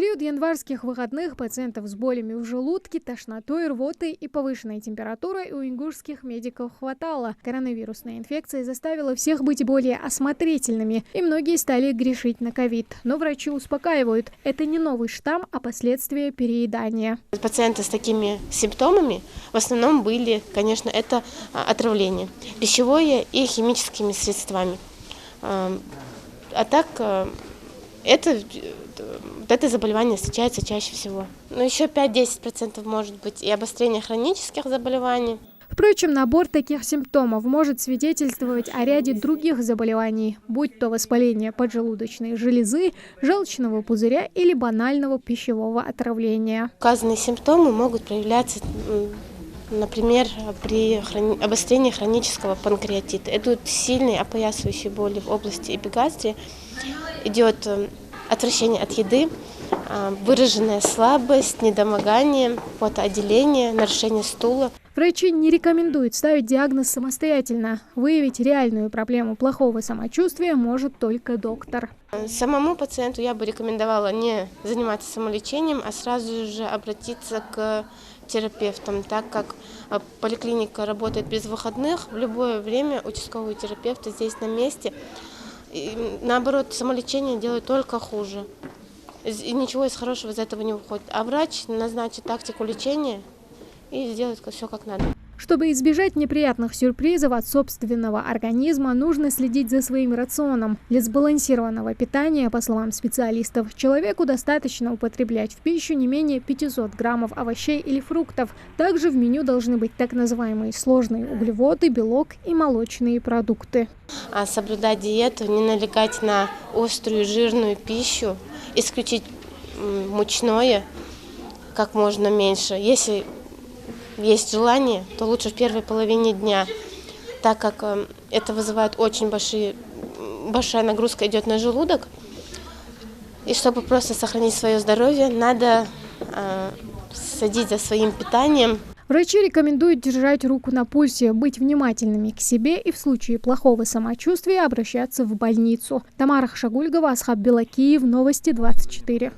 период январских выходных пациентов с болями в желудке, тошнотой, рвотой и повышенной температурой у ингушских медиков хватало. Коронавирусная инфекция заставила всех быть более осмотрительными, и многие стали грешить на ковид. Но врачи успокаивают, это не новый штамм, а последствия переедания. Пациенты с такими симптомами в основном были, конечно, это отравление пищевое и химическими средствами. А так это заболевание встречается чаще всего. Но еще 5-10% может быть и обострение хронических заболеваний. Впрочем, набор таких симптомов может свидетельствовать о ряде других заболеваний, будь то воспаление поджелудочной железы, желчного пузыря или банального пищевого отравления. Указанные симптомы могут проявляться, например, при обострении хронического панкреатита. Идут сильные опоясывающие боли в области эпигастрии, идет отвращение от еды, выраженная слабость, недомогание, потоотделение, нарушение стула. Врачи не рекомендуют ставить диагноз самостоятельно. Выявить реальную проблему плохого самочувствия может только доктор. Самому пациенту я бы рекомендовала не заниматься самолечением, а сразу же обратиться к терапевтам, так как поликлиника работает без выходных. В любое время участковые терапевты здесь на месте. И, наоборот, самолечение делает только хуже. И ничего из хорошего из этого не выходит. А врач назначит тактику лечения и сделает все как надо. Чтобы избежать неприятных сюрпризов от собственного организма, нужно следить за своим рационом. Для сбалансированного питания, по словам специалистов, человеку достаточно употреблять в пищу не менее 500 граммов овощей или фруктов. Также в меню должны быть так называемые сложные углеводы, белок и молочные продукты. Соблюдать диету, не налегать на острую жирную пищу, исключить мучное как можно меньше. Если есть желание, то лучше в первой половине дня, так как это вызывает очень большая нагрузка идет на желудок. И чтобы просто сохранить свое здоровье, надо следить за своим питанием. Врачи рекомендуют держать руку на пульсе, быть внимательными к себе и в случае плохого самочувствия обращаться в больницу. Тамара Хашагульгова, Асхаб Белакиев, Новости 24.